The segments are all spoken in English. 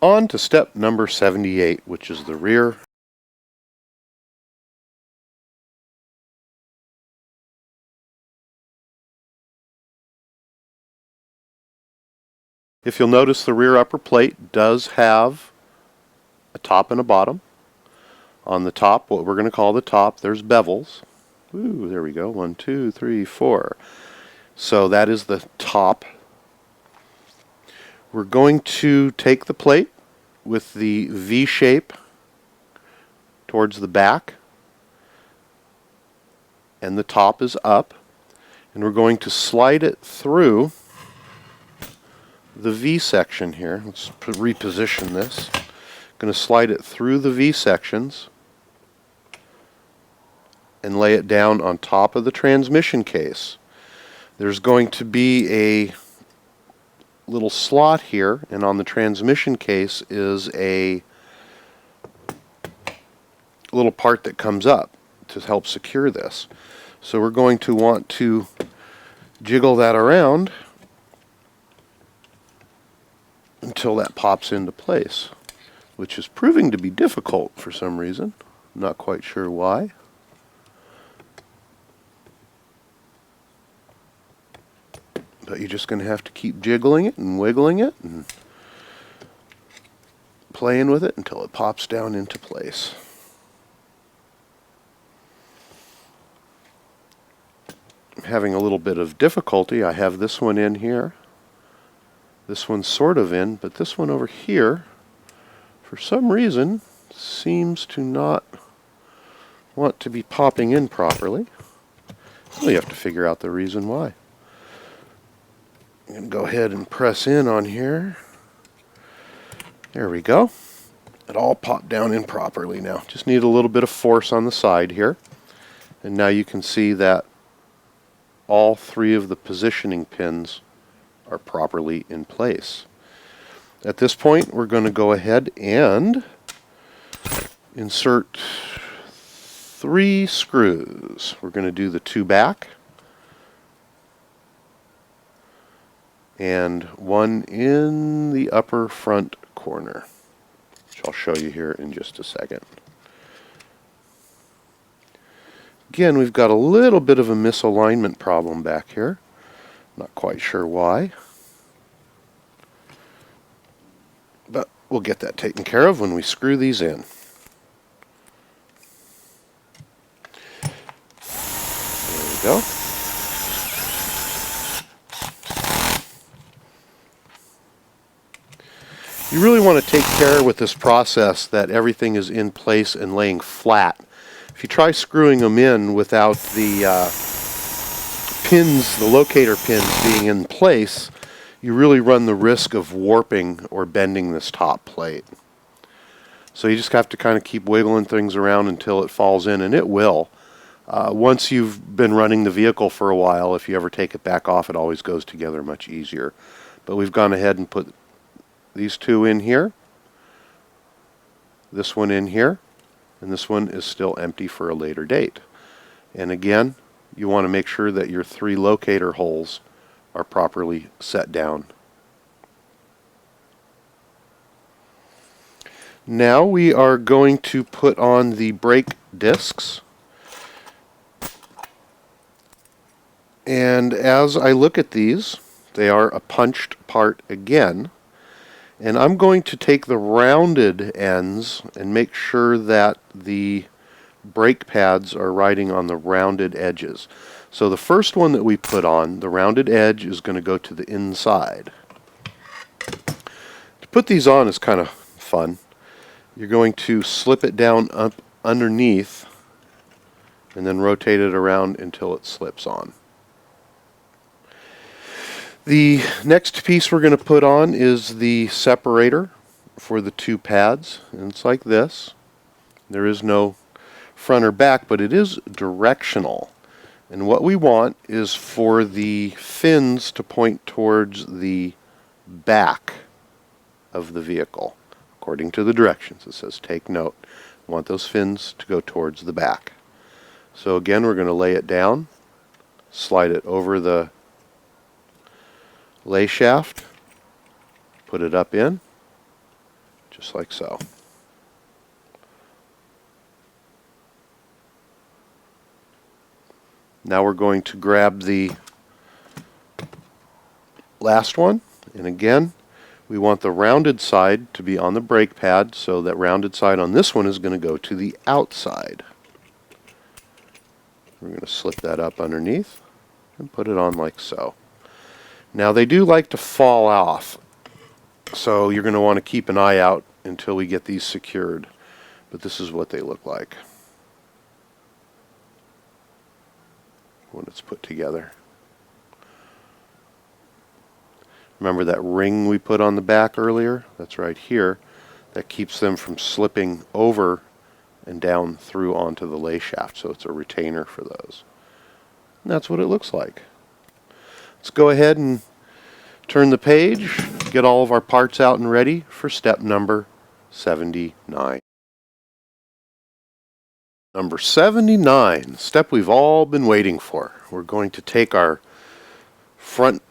On to step number 78, which is the rear. If you'll notice, the rear upper plate does have a top and a bottom. On the top, what we're going to call the top, there's bevels. Ooh, there we go. 1, 2, 3, 4. So that is the top. We're going to take the plate with the V shape towards the back, and the top is up, and we're going to slide it through the V section here. Let's reposition this. Going to slide it through the V sections and lay it down on top of the transmission case. There's going to be a little slot here, and on the transmission case is a little part that comes up to help secure this. So we're going to want to jiggle that around until that pops into place, which is proving to be difficult for some reason. Not quite sure why. But you're just going to have to keep jiggling it and wiggling it and playing with it until it pops down into place. I'm having a little bit of difficulty. I have this one in here. This one's sort of in, but this one over here, for some reason, seems to not want to be popping in properly. So you have to figure out the reason why. I'm going to go ahead and press in on here. There we go. It all popped down in properly now. Just need a little bit of force on the side here. And now you can see that all three of the positioning pins are properly in place. At this point, we're going to go ahead and insert 3 screws. We're going to do the 2 back and 1 in the upper front corner, which I'll show you here in just a second. Again, we've got a little bit of a misalignment problem back here. Not quite sure why, but we'll get that taken care of when we screw these in. There we go. You really want to take care with this process that everything is in place and laying flat. If you try screwing them in without the pins, the locator pins being in place, you really run the risk of warping or bending this top plate. So you just have to kind of keep wiggling things around until it falls in, and it will. Once you've been running the vehicle for a while, if you ever take it back off, it always goes together much easier. But we've gone ahead and put these 2 in here, this one in here, and this one is still empty for a later date. And again, you want to make sure that your 3 locator holes are properly set down. Now we are going to put on the brake discs. And as I look at these, they are a punched part again. And I'm going to take the rounded ends and make sure that the brake pads are riding on the rounded edges. So the first one that we put on, the rounded edge, is going to go to the inside. To put these on is kind of fun. You're going to slip it down up underneath and then rotate it around until it slips on. The next piece we're going to put on is the separator for the 2 pads, and it's like this. There is no front or back, but it is directional. And what we want is for the fins to point towards the back of the vehicle. According to the directions, it says take note. We want those fins to go towards the back. So again, we're going to lay it down, slide it over the lay shaft, put it up in, just like so. Now we're going to grab the last one, and again we want the rounded side to be on the brake pad, so that rounded side on this one is going to go to the outside. We're going to slip that up underneath and put it on like so. Now they do like to fall off, so you're going to want to keep an eye out until we get these secured, but this is what they look like when it's put together. Remember that ring we put on the back earlier? That's right here. That keeps them from slipping over and down through onto the lay shaft, so it's a retainer for those. And that's what it looks like. Let's go ahead and turn the page, get all of our parts out and ready for step number 79. Number 79, step we've all been waiting for. We're going to take our front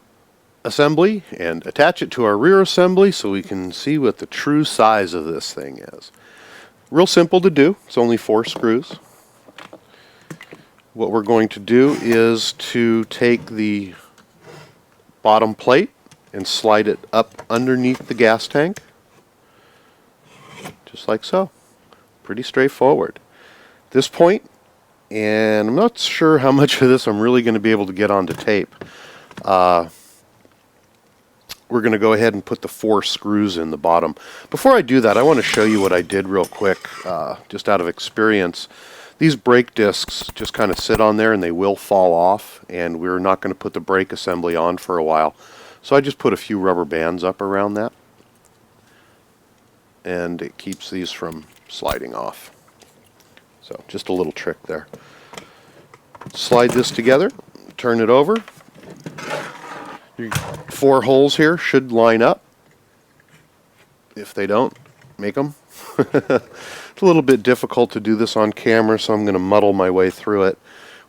assembly and attach it to our rear assembly so we can see what the true size of this thing is. Real simple to do. It's only 4 screws. What we're going to do is to take the bottom plate and slide it up underneath the gas tank, just like so. Pretty straightforward. At this point, and I'm not sure how much of this I'm really going to be able to get onto tape, we're going to go ahead and put the 4 screws in the bottom. Before I do that, I want to show you what I did real quick, just out of experience. These brake discs just kind of sit on there and they will fall off, and we're not going to put the brake assembly on for a while. So I just put a few rubber bands up around that, and it keeps these from sliding off. So just a little trick there. Slide this together, turn it over. Your 4 holes here should line up. If they don't, make them. It's a little bit difficult to do this on camera, so I'm going to muddle my way through it.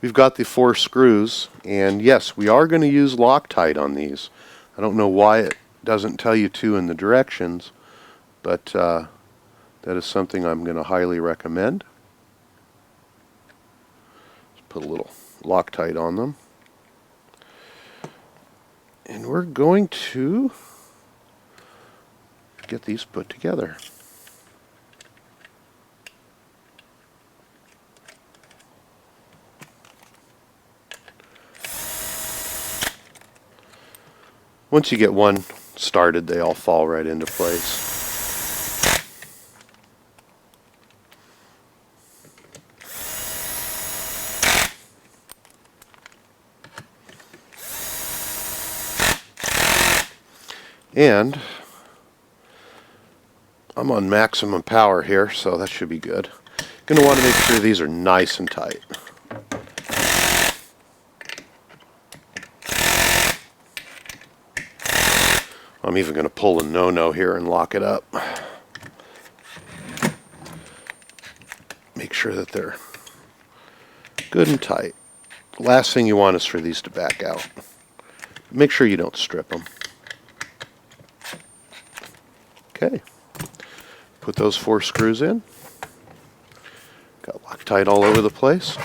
We've got the 4 screws, and yes, we are going to use Loctite on these. I don't know why it doesn't tell you to in the directions, but that is something I'm going to highly recommend. Just put a little Loctite on them. And we're going to get these put together. Once you get one started, they all fall right into place. And I'm on maximum power here, so that should be good. Going to want to make sure these are nice and tight. I'm even going to pull a no-no here and lock it up. Make sure that they're good and tight. Last thing you want is for these to back out. Make sure you don't strip them. Okay. Put those 4 screws in. Got Loctite all over the place.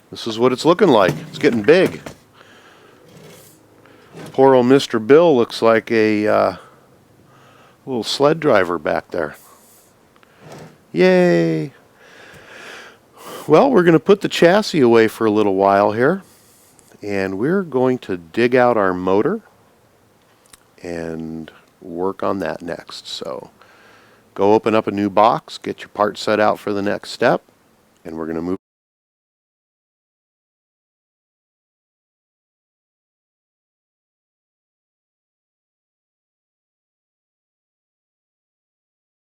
This is what it's looking like. It's getting big. Poor old Mr. Bill looks like a little sled driver back there. Yay! Well, we're going to put the chassis away for a little while here, and we're going to dig out our motor and work on that next. So go open up a new box, get your part set out for the next step, and we're going to move